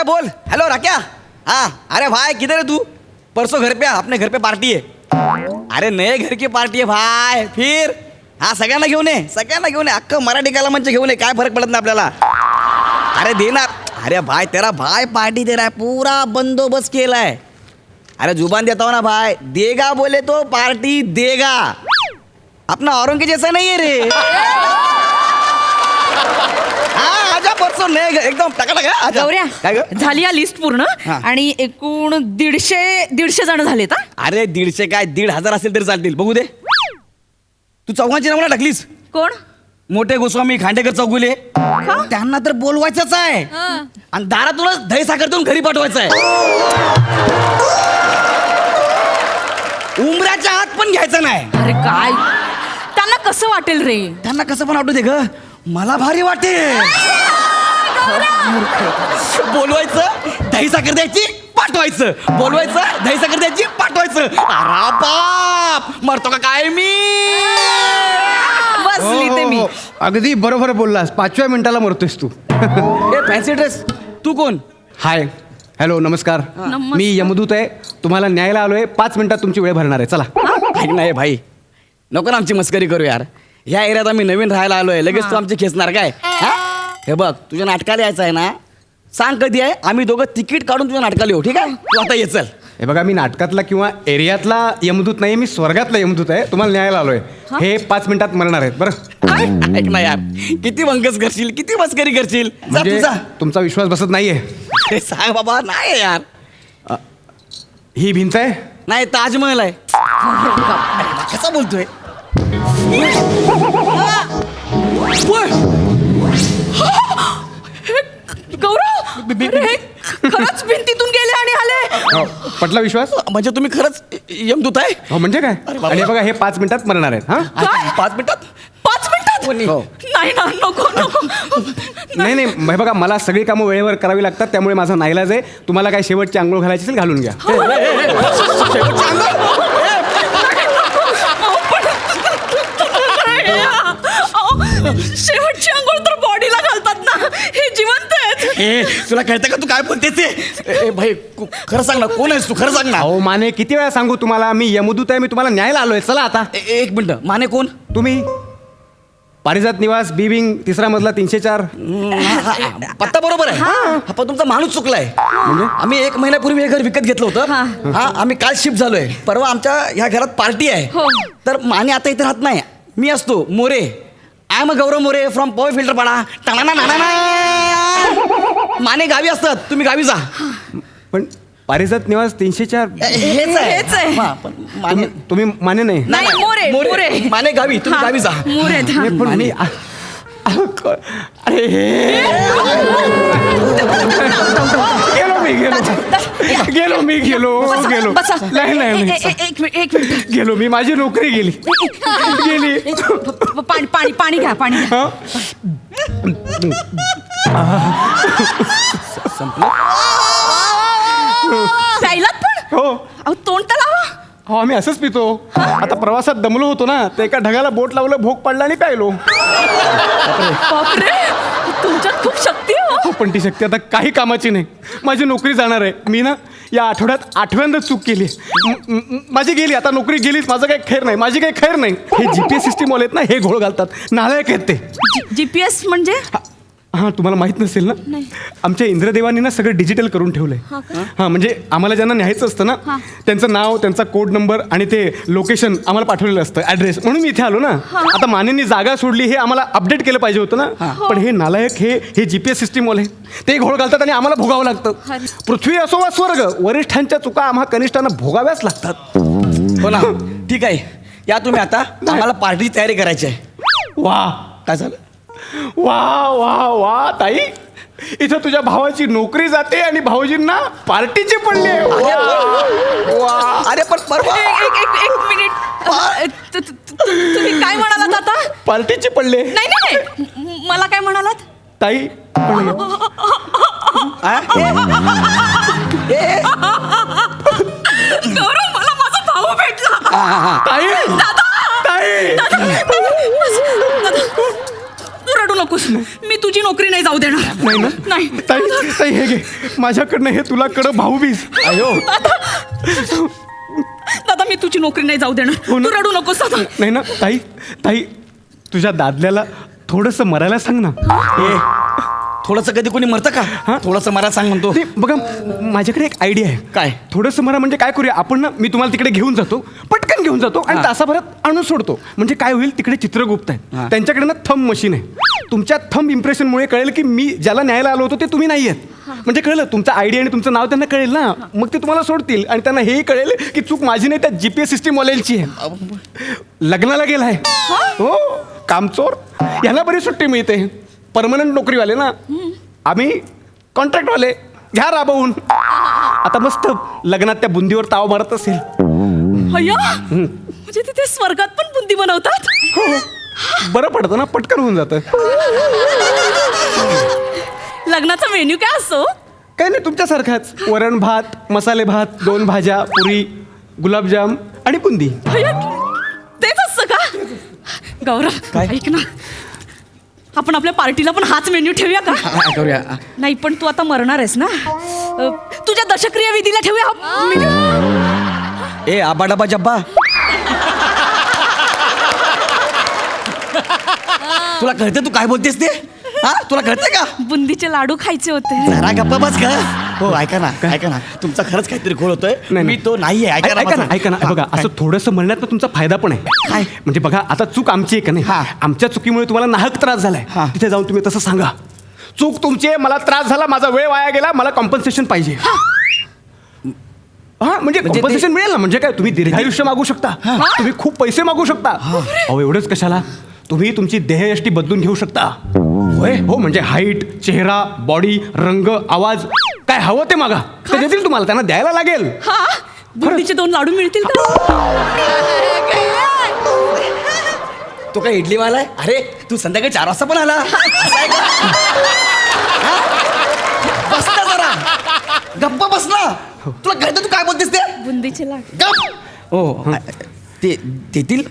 बोल। हेलो राक्या। हाँ अरे भाई किधर है तू? परसों घर पे अपने घर पे पार्टी है। अरे नए घर की पार्टी है भाई। फिर हाँ सगळ्यांना घेऊन ये, सगळ्यांना घेऊन ये, अख्खं मराठी कलामंच घेऊन ये, काय फरक पडत नाही आपल्याला। अरे देना। अरे भाई तेरा भाई पार्टी दे रहा है, पूरा बंदोबस्त केला है। अरे जुबान देता हूँ ना भाई, देगा बोले तो पार्टी देगा। अपना औरों के जैसा नहीं है रे। हाँ आजा परसों नए घर एकदम टकाटक है। गौऱ्या काय ग? झाली या लिस्ट पूर्ण हा. आणि एकूण 150 जण झालेत हा. अरे 150 काय 1,500 असेल तरी चालतील, बघू दे। तू चौघांची नावं टाकलीस? कोण? मोठे गोस्वामी खांडेकर चौगुले, त्यांना तर बोलवायचंच आहे आणि दारातूनच दही साखर देऊन घरी पाठवायचं आहे। उमराच्या हात पण घ्यायचा नाही। अरे काय त्यांना कसं वाटेल रे? त्यांना कसं पण वाटू दे ग, मला भारी वाटेल। बोलवायचं दही साखर द्यायची पाठवायचं, बोलवायचं दही साखर द्यायची पाठवायचं। अरे बाप मरतो का काय मी? बसली ते मी। अगदी बरोबर बोललास, 5व्या मिनिटाला मरतोयस तू। ए फॅन्सी ड्रेस, तू कोण? हाय हॅलो नमस्कार, नमस्कार. मी यमदूत आहे, तुम्हाला न्यायला आलोय, 5 मिनिटात तुमची वेळ भरणार आहे, चला। ऐक ना हे भाई, नको ना आमची मस्करी करू यार। ह्या एरियात आम्ही नवीन राहायला आलोय, लगेच तू आमची खेचणार काय? हा? हे बघ तुझ्या नाटकाला यायचं आहे ना, सांग कधी आहे, आम्ही दोघं तिकीट काढून तुझ्या नाटकाला येऊ, ठीक आहे? तू आता ये चल। हे बघा मी नाटकातला किंवा एरियातला यमदूत नाही, मी स्वर्गातला यमदूत आहे, तुम्हाला न्यायला आलोय। हे 5 मिनिटात मरणार आहेत बरं। ऐक ना यार, किती वंकस करशील, किती मस्करी करशील? जा म्हणजे तुझा। तुमचा विश्वास बसत नाहीये? हे सांग बाबा, नाही यार। ही भिंत आहे? नाही ताजमहल आहे। कसा बोलतोय? गौरव अरे हे खरंच भिंतीतून गेले आणि आले। हो, पटला विश्वास? म्हणजे तुम्ही खरंच यमदूत आहे? हो म्हणजे काय? बाबा. आणि हे बघा हे 5 मिनिटात मरणार आहेत हा। काय? 5 मिनिटात? 5 मिनिटात? हो. नाही ना, नको नको। नाही नाही हे बघा मला सगळी कामं वेळेवर करावी लागतात, त्यामुळे माझा नाईलाज आहे। तुम्हाला काय शेवटची आंघोळ घालायची असेल घालून घ्या। शेवटचं अंगावर? शेवटची अंघोळ तर बॉडीला घालतात ना, हे जिवंत आहेत। ए तुला कळतं का तू काय बोलते ते? ए भाई खरं सांग ना, कोण आहेस तू? खरं सांग ना। अहो माने किती वेळा सांगू तुम्हाला, मी यमदूत आहे, मी तुम्हाला न्यायला आलोय, चला आता। एक मिनिट, माने कोण? तुम्ही पारिजात निवास बी विंग 3रा मजला 304। पत्ता बरोबर आहे। हा पण तुमचा माणूस चुकलाय। म्हणजे आम्ही 1 महिन्यापूर्वी हे घर विकत घेतलं होतं। हा आम्ही काल शिफ्ट झालोय, परवा आमच्या ह्या घरात पार्टी आहे। तर माने आता इथे राहत नाही, मी असतो More. I am Gaurav More from power filter Pada. माने गावी असतात, तुम्ही गावी जा। पण पारिजात निवास 304 हेच आहे। हा, पण माने तुम्ही माने नाही? नाही, मोरे. माने गावी, तुम्ही गावी जा। मोरे नाही, पण मी अरे गेलो मी नाही एक मिनिट गेलो मी, माझी नोकरी गेली। पाणी घ्या, पाणी घ्या। हा? प्यायलात पण? हो अहो तोंड तर लावा। हो आम्ही असंच पितो। आता प्रवासात दमलो होतो ना, तर एका ढगाला बोट लावलं, भोग पडला आणि प्यायलो। बापरे, तुमच्यात खूप शक्ती आहे हो. हो पण ती शक्ती आता काही कामाची नाही, माझी नोकरी जाणार आहे। मी ना या आठवड्यात 8व्यांदा चूक केली, माझी गेली, आता नोकरी गेलीच, माझं काही खैर नाही, माझी काही खैर नाही। हे जीपीएस सिस्टीम वाले आहेत ना, हे घोळ घालतात, नालायक आहेत ते। जीपीएस म्हणजे? हां तुम्हाला माहित नसेल ना, आमच्या इंद्रदेवांनी ना सगळं डिजिटल करून ठेवलंय। हां म्हणजे आम्हाला ज्यांना न्यायचं असतं ना, त्यांचं नाव, त्यांचा कोड नंबर आणि ते लोकेशन आम्हाला पाठवलेलं असतं, ॲड्रेस, म्हणून मी इथे आलो ना। आता मानेंनी जागा सोडली, हे आम्हाला अपडेट केलं पाहिजे होतं ना, पण हे नालायक हे जीपीएस सिस्टीम वाले ते घोळ घालतात आणि आम्हाला भोगावं लागतं। पृथ्वी असो वा स्वर्ग, वरिष्ठांच्या चुका आम्हा कनिष्ठांना भोगाव्याच लागतात। हो ना, ठीक आहे, या तुम्ही आता, आम्हाला पार्टीची तयारी करायची आहे। वा काय झालं? वा वा वा ताई, इथं तुझ्या भावाची नोकरी जाते आणि भाऊजींना पार्टीची पडली आहे। वा अरे पण परवा एक मिनिट, तुम्ही काय म्हणालात आता? पार्टीची पडले नाही, मला काय म्हणालात? ताई गौरव, मला माझा भाऊ भेटला। ताई ताई तू रडू नकोस, मी तुझी नोकरी नाही जाऊ देणार. नाही ना नाही ताई ताई हे घे माझ्याकडनं हे तुला कडं भाऊबीज. अयो दादा मी तुझी नोकरी नाही जाऊ देणार. हो ना. तू रडू नकोस दादा. नाही ना ताई ताई तुझ्या दादल्याला थोडंसं मरायला सांग ना. ए थोडंसं कधी कोणी मरतं का? हा? थोडंसं मला सांग म्हणतो. ते बघा माझ्याकडे एक आयडिया आहे. काय? थोडंसं मला म्हणजे काय करूया आपण ना मी तुम्हाला तिकडे घेऊन जातो पटकन घेऊन जातो आणि हा. तासाभरात आणून सोडतो. म्हणजे काय होईल तिकडे चित्रगुप्त हा. आहे त्यांच्याकडे ना थंब मशीन आहे. तुमच्या थंब इम्प्रेशनमुळे कळेल की मी ज्याला न्यायला आलो होतो ते तुम्ही नाही आहेत. म्हणजे कळलं तुमचं आयडिया आणि तुमचं नाव त्यांना कळेल ना मग ते तुम्हाला सोडतील आणि त्यांना हेही कळेल की चूक माझी नाही त्या GPS सिस्टीम वाल्यांची आहे. लग्नाला गेलाय हो कामचोर यांना बरी सुट्टी मिळते. परमनंट नोकरीवाले ना आम्ही कॉन्ट्रॅक्टवाले घ्या राबवून. आता मस्त लग्नात त्या बुंदीवर ताव मारत असेल. अय्या म्हणजे तिथे स्वर्गात पण बुंदी बनवतात. बरं पडतं ना पटकन होऊन जातं. लग्नाचा मेन्यू काय असतो? काही नाही तुमच्यासारखाच वरण भात मसाले भात 2 भाज्या पुरी गुलाबजाम आणि बुंदी. अय्या, तेच असतं का? गौरव काय? ऐक ना आपण आपल्या पार्टीला पण हाच मेन्यू ठेवूया का? करूया. नाही पण तू आता मरणार आहेस ना तुझ्या दशक्रिया विधीला ठेवूया हा मेन्यू. ए आबा डबा जब्बा तुला कळतं तू काय बोलतेस ते? हा तुला कळतंय का? बुंदीचे लाडू खायचे होते. जरा गप्पा बस का? हो ऐका ना तुमचा खरंच काहीतरी खोल होतोय. नाही. मी तो नाहीये. ऐका ना ऐका ना माझं. ऐका ना हा, बघा काय? असं थोडंसं म्हणण्यात ना तुमचा फायदा पण आहे. काय? म्हणजे बघा आता चूक आमची आहे का नाही हा. आमच्या चुकीमुळे तुम्हाला नाहक त्रास झालाय हा. तिथे जाऊन तुम्ही तसं सांगा चूक तुमची आहे मला त्रास झाला माझा वेळ वाया गेला मला कॉम्पन्सेशन पाहिजे. हा म्हणजे ते- कॉम्पन्सेशन मिळेल ना. म्हणजे काय तुम्ही दीर्घायुष्य मागू शकता तुम्ही खूप पैसे मागू शकता. अहो एवढंच कशाला तुम्ही तुमची देहयष्टी बदलून घेऊ शकता. होय हो म्हणजे हाईट चेहरा बॉडी रंग आवाज काय हवं ते मागा ते देतील तुम्हाला त्यांना द्यायला लागेल. हा बुंदीचे 2 लाडू मिळतील का? तो काय इडलीवाला आहे? अरे तू संध्याकाळी 4 वाजता पण आला. असं आहे का? हा? बस ना जरा गप्पा बस ना. तुला कळतं तू काय बोलतेस ते? बुंदीचे लाडू गप. हो ते देतील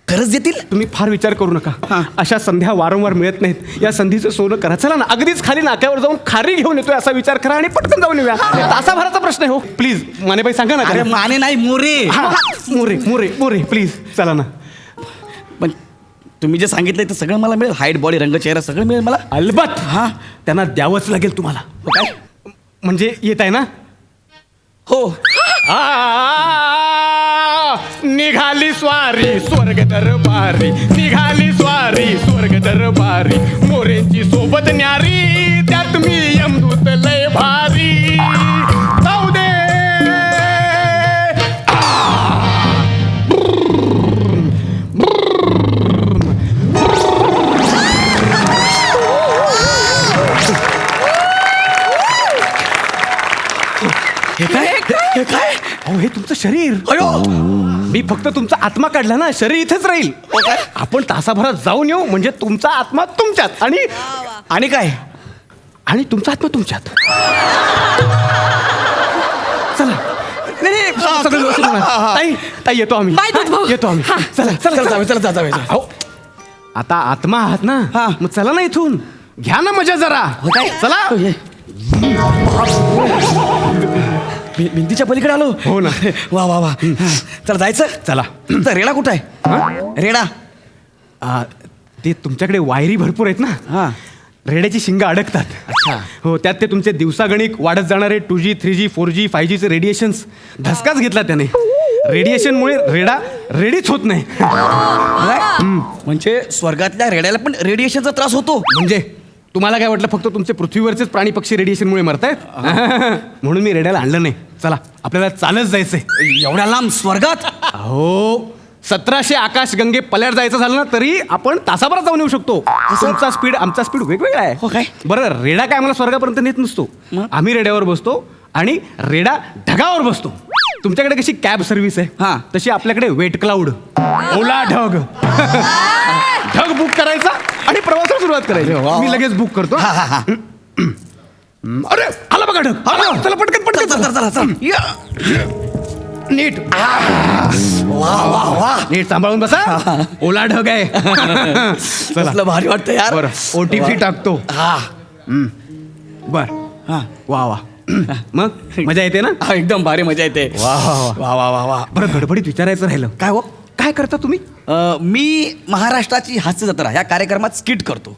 खरंच देतील. तुम्ही फार विचार करू नका अशा संध्या वारंवार मिळत नाहीत. या संधीचं सोनं करा. चला ना अगदीच खाली नाक्यावर जाऊन खारी घेऊन येतोय असा विचार करा आणि पटकन जाऊन येऊया. तासाभराचा प्रश्न आहे हो प्लीज मानेबाई सांगा ना. अरे माने नाही मोरे. हा, मोरे मोरे मोरे प्लीज चला ना. पण तुम्ही जे सांगितलंय ते सगळं मला मिळेल. हाईट बॉडी रंग चेहरा सगळं मिळेल मला. अलबत हा त्यांना द्यावंच लागेल तुम्हाला. हो काय? म्हणजे येत आहे ना. हो निघाली स्वारी स्वर्ग दरबारी निघाली स्वारी स्वर्ग दरबारी मोरेंची सोबत न्यारी त्यात मी यमदूत लय भारी जाऊ दे. हे काय? अहो हे तुमचं शरीर. अयो मी फक्त तुमचा आत्मा काढला ना शरीर इथेच राहील. आपण तासाभरात जाऊन येऊ म्हणजे तुमचा आत्मा तुमच्यात आणि काय? आणि तुमचा आत्मा तुमच्यात. चला नाही, नाही, सगळं व्यवस्थित होणार. ताई ताई येतो आम्ही. बाय दूधभाऊ. येतो आम्ही. चला चला चला जाऊया. अहो आता आत्मा आहात ना हा. मग चला ना इथून घ्या ना मजा जरा. काय? चला हो, ये. भिंतीच्या पलीकडे आलो. हो ना. वा वा वा. चला जायचं. चला तर रेडा कुठं आहे? रेडा ते तुमच्याकडे वायरी भरपूर आहेत ना हा. रेड्याची शिंग अडकतात. अच्छा. हो त्यात ते तुमचे दिवसागणिक वाढत जाणारे 2G 3G 4G 5Gचे रेडिएशन्स धसकाच घेतला त्याने. रेडिएशनमुळे रेडा रेडीच होत नाही. म्हणजे स्वर्गातल्या रेड्याला पण रेडिएशनचा त्रास होतो. म्हणजे तुम्हाला काय वाटलं फक्त तुमचे पृथ्वीवरचेच प्राणी पक्षी रेडिएशनमुळे मरतायत म्हणून मी रेड्याला आणलं नाही. चला आपल्याला चालत जायचंय. एवढ्या लांब स्वर्गात? हो 1700 आकाशगंगे पल्याड जायचं झालं ना तरी आपण तासाभरात जाऊन येऊ शकतो. तुमचा स्पीड आमचा स्पीड वेगवेगळा आहे. हो काय? बरं रेडा काय आम्हाला स्वर्गापर्यंत नेत नसतो. मग? आम्ही रेड्यावर बसतो आणि रेडा ढगावर बसतो. तुमच्याकडे कशी कॅब सर्व्हिस आहे हा. तशी आपल्याकडे वेट क्लाउड ओला ढग ढग बुक करायचा आणि प्रवासाला सुरुवात करायची. अरे वा. मी लगेच बुक करतो. हा हा हा. अरे आला बघा ढग. आला. चला पटकन पटकन चला चला चला चला. नीट वा वा वा नीट सांभाळून बसा. ओला ढग आहे. चला कसलं भारी वाटतं यार. बरं OTP टाकतो. हा बर हा वा वा. मग मजा येते ना. हा, एकदम भारी मजा येते. वा वा वा. वा वा वा वा. बरं गडबडीत विचारायचं राहिलं. काय हो काय करता तुम्ही? मी महाराष्ट्राची हास्य जत्रा या कार्यक्रमात स्किट करतो.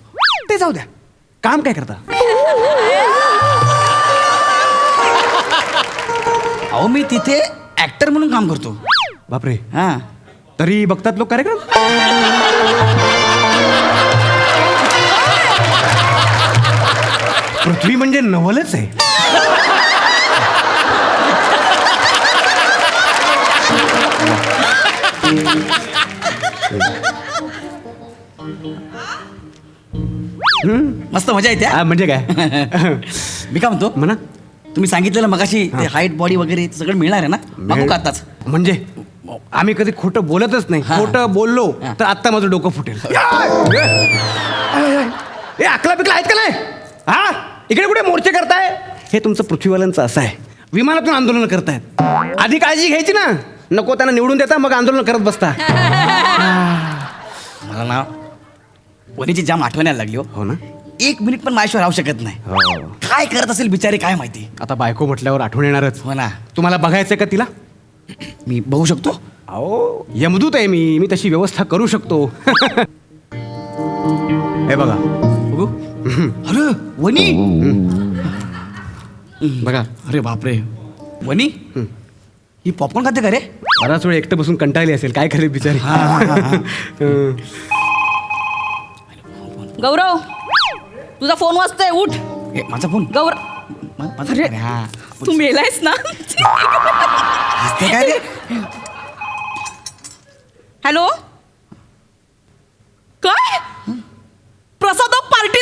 ते जाऊ द्या, काम काय करता? अहो मी तिथे ऍक्टर म्हणून काम करतो. बापरे, हा तरी बघतात लोक कार्यक्रम. पृथ्वी म्हणजे नवलच आहे. मस्त मजा येते हा. म्हणजे काय? मी काय म्हणतो, म्हणा. तुम्ही सांगितलेलं मगाशी ते हाईट बॉडी वगैरे ते सगळं मिळणार आहे ना? बघू का आताच? म्हणजे आम्ही कधी खोटं बोलतच नाही. हा. खोटं बोललो हा. तर आत्ता माझं डोकं फुटेल. ए अकला पिकला आहेत का नाही? हा इकडे कुठे मोर्चे करताय? हे तुमचं पृथ्वीवाल्यांचं असं आहे, विमानातून आंदोलन करतायत. आधी काळजी घ्यायची ना, नको त्यांना निवडून देता मग आंदोलन करत बसता. मला ना वनीची जाम आठवण यायला लागली. हो ना. एक मिनिट पण माझ्याशिवाय राहू शकत नाही. काय करत असेल बिचारी काय माहिती. आता बायको म्हटल्यावर आठवण येणारच. हो ना. तुम्हाला बघायचंय का तिला? मी बघू शकतो. अहो यमदूत आहे मी तशी व्यवस्था करू शकतो. हे बघा बघू. अरे वनी. बघा. अरे बापरे वनी, ही पॉपकॉर्न खाते का रे? बराच वेळ एकटं बसून कंटाळली असेल, काय करेल बिचारी. गौरव, तुझा फोन वाजतोय, उठ. ए, माझा फोन. गौरव, माझा अरे. अरे हा. तू मेलायस ना? हसते काय रे? हॅलो, काय प्रसाद पार्टी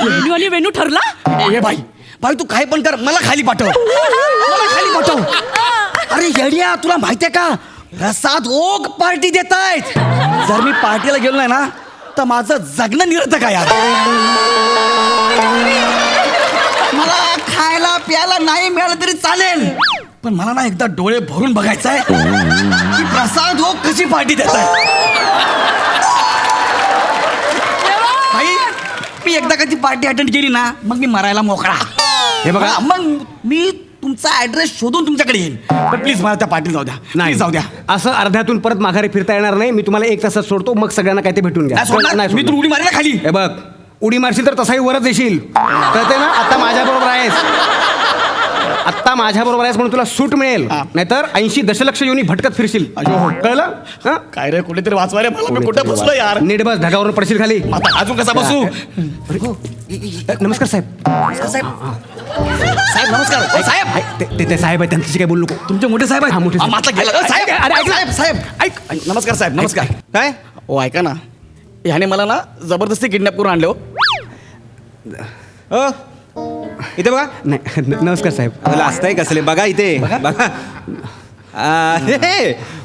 वेणू आणि वेणू ठरला. ए भाई भाई तू काय पण कर, मला खाली पाठव. मला खाली पाठव. अरे येड्या, तुला माहितीये का प्रसाद ओक पार्टी देतायत. जर मी पार्टीला गेलो नाही ना तर माझं जगणं निरर्थक आहे यार. मला खायला प्यायला नाही मिळालं तरी चालेल, पण मला ना एकदा डोळे भरून बघायचं आहे की प्रसाद ओक कशी पार्टी देतायत. भाई मी एकदा कधी पार्टी अटेंड केली ना मग मी मरायला मोकळा. हे बघा. हा, मग मी तुमचा ऍड्रेस शोधून तुमच्याकडे येईल. पण प्लीज मला त्या पार्टीला जाऊ द्या. नाही जाऊ द्या. असं अर्ध्यातून परत माघारी फिरता येणार नाही. मी तुम्हाला 1 तासात सोडतो, मग सगळ्यांना काय ते भेटून घ्या. नाही सोडणार. नाही मी सोडणार. तू उडी मारेल ना खाली. हे बघ, उडी मारशील तर तसाही वरच येशील. कळते ना? आता माझ्या बरोबर आहेस. आत्ता माझ्या बरोबर आहेस म्हणून तुला सूट मिळेल, हा. नाहीतर 80 दशलक्ष योनी भटकत फिरशील. अयो. कळलं? हा? काय रे, कुठेतरी वाचवा रे मला. मी कुठे बसलो यार. नीट बस, ढगावरून पडशील खाली. आता अजून कसा बसू? नमस्कार साहेब. नमस्कार साहेब. साहेब नमस्कार. ओ, साहेब ते साहेब आहे, त्यांच्याशी काय बोलू नको. तुमचे मोठे साहेब हा, मोठे आहेत. साहेब. माता गेला. साहेब अरे, ऐक ना. साहेब साहेब ऐक. नमस्कार साहेब. नमस्कार. काय? ओ ऐका ना, ह्याने मला ना जबरदस्ती किडनॅप करून आणले. हो इथे बघा. नाही नमस्कार साहेब. असताय कसले बघा इथे बघा.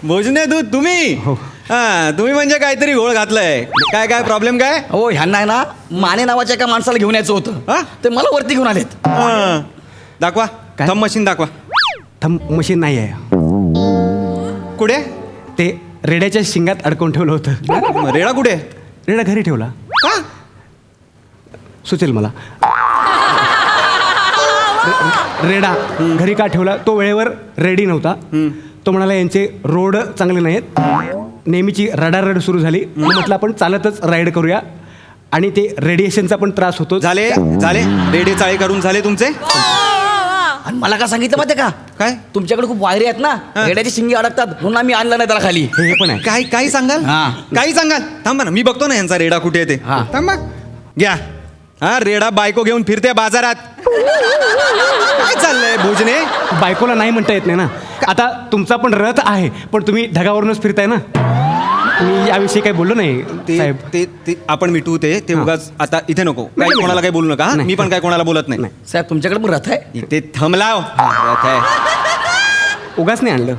भोजने दूध तुम्ही. हो. हा तुम्ही म्हणजे काहीतरी घोळ घातलाय. काय काय प्रॉब्लेम काय? हो ह्यांना आहे ना माने नावाच्या एका माणसाला घेऊन यायचं होतं. हा? ते मला वरती घेऊन आलेत. हा. दाखवा. काय? थंब मशीन दाखवा. थंब मशीन नाही आहे. कुठे? ते रेड्याच्या शिंगात अडकवून ठेवलं होतं. रेडा कुठे? रेडा घरी ठेवला. का? सुचेल मला. रेडा घरी का ठेवला? तो वेळेवर रेडी नव्हता. तो म्हणाला यांचे रोड चांगले नाहीत. नेहमीची रडारड सुरू झाली. मग म्हटलं आपण चालतच राईड करूया, आणि ते रेडिएशनचा पण त्रास होतो. झाले झाले रेडे चाळे करून झाले तुमचे. आणि मला काय सांगितलं माहिती का? काय? तुमच्याकडे खूप वायरे आहेत ना, रेड्याची शिंगी अडकतात म्हणून आम्ही आणलं नाही त्याला खाली. हे पण आहे. काही काही सांगाल? हा. काही सांगाल? थांबा ना, मी बघतो ना यांचा रेडा कुठे आहे ते. हा. थांबा. घ्या. हा रेडा बायको घेऊन फिरते बाजारात. काय चाललंय भोजने? बायकोला नाही म्हणता येत नाही ना. आता तुमचा पण रथ आहे, पण तुम्ही ढगावरूनच फिरताय ना. मी याविषयी काही बोललो नाही ते साहेब. ते ते आपण मिटवू ते हा. उगाच आता इथे नको. नाही, काही नाही. कोणाला काही बोलू नका. हा? नाही. मी पण काय कोणाला बोलत नाही. नाही. साहेब तुमच्याकडे पण रथ आहे? इथे थंबलाव. रथ आहे. उगाच नाही आणलं.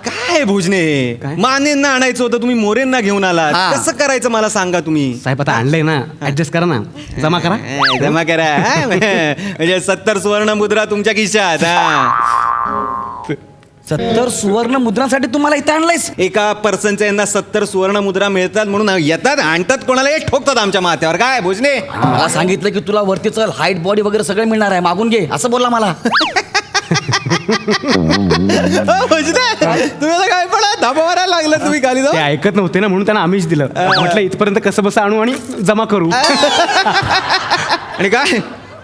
काय काय भोजने मानेंना आणायचं होतं, तुम्ही मोरेंना घेऊन आलात. हा. कसं करायचं मला सांगा तुम्ही. साहेब आता आणलंय ना, ऍडजस्ट करा ना, जमा करा. जमा करा हा? म्हणजे 70 सुवर्ण मुद्रा तुमच्या खिशात. हा. 70 सुवर्ण मुद्रांसाठी तुम्हाला इथं आणलंयस? एका पर्सनच्या यांना 70 सुवर्ण मुद्रा मिळतात म्हणून येतात, आणतात, कोणाला एक ठोकतात आमच्या माथ्यावर. काय भोजने. मला सांगितलं की तुला वरती चल, हाईट बॉडी वगैरे सगळं मिळणार आहे, मागून घे असं बोलला मला. भोजने तुम्ही आता काय पण धाबा मारायला लागला तुम्ही खाली ते जाऊन. ऐकत नव्हते ना, म्हणून त्यांना आम्हीच दिलं. म्हटलं इथपर्यंत कसं बसं आणू आणि जमा करू. आणि काय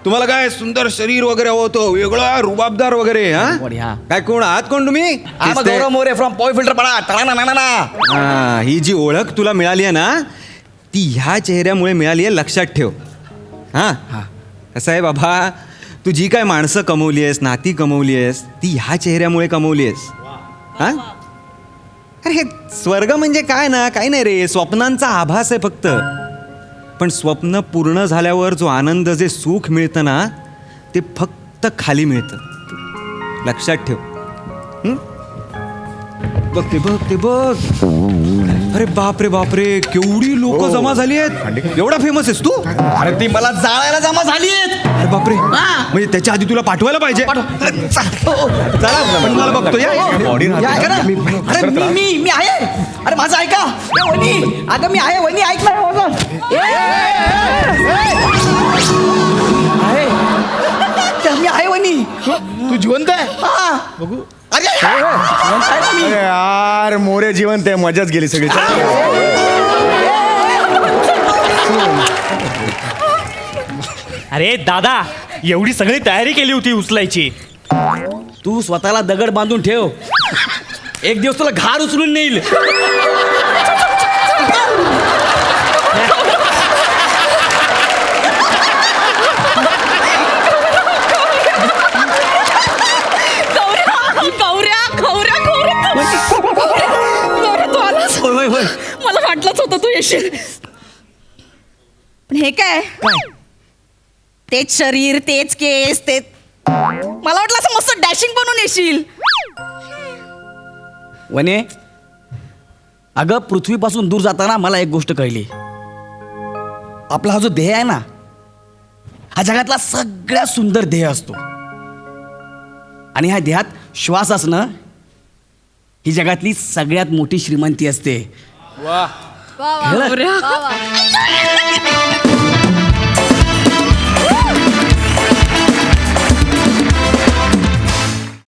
तुम्हाला काय सुंदर शरीर वगैरे होतो, वेगळा रुबाबदार वगैरे. बॉडी, हा. काय कोण आहात कोण तुम्ही. I'm a Gaurav More from Powai Filterpada तळा ना. हा, ही जी ओळख तुला मिळाली आहे ना, ती ह्या चेहऱ्यामुळे मिळाली आहे, लक्षात ठेव. हा कसं आहे बाबा, तू जी काय माणसं कमवली आहेस, नाती कमवली आहेस, ती ह्या चेहऱ्यामुळे कमवली आहेस. हा अरे हे स्वर्ग म्हणजे काय ना, काही नाही रे, स्वप्नांचा आभास आहे फक्त. पण स्वप्न पूर्ण झाल्यावर जो आनंद, जे सुख मिळतं ना, ते फक्त खाली मिळतं. लक्षात ठेव. बघ ते बघ. अरे बापरे केवढी लोक जमा झाली आहेत. एवढा फेमस आहेस तू. अरे ती मला जाळायला जमा झाली आहेत. अरे बापरे, म्हणजे त्याच्या आधी तुला पाठवायला पाहिजे. चला पण मला बघतो या. या, ऐका ना. अरे मी आहे. अरे माझं ऐका. ए, वनी अगं मी आहे, वनी ऐक ना. मी आहे वनी. तू जिवंत आहे. हा बघू. अरे आहे ना मी. अरे यार मोरे जिवंत आहे, मजाच गेली सगळी. अरे दादा, एवढी सगळी तयारी केली होती उचलायची. तू स्वतःला दगड बांधून ठेव, एक दिवस तुला घार उचलून नेईल. होय. मला वाटलंच होतं तू येशील. पण हे काय, तेच शरीर, तेच केस, तेच. मला वाटलं असं मस्त डॅशिंग बनून येशील. वने, अगं पृथ्वीपासून दूर जाताना मला एक गोष्ट कळली. आपला हा जो देह आहे ना, हा जगातला सगळ्यात सुंदर देह असतो. आणि ह्या देहात श्वास असणं ही जगातली सगळ्यात मोठी श्रीमंती असते. गौऱ्या.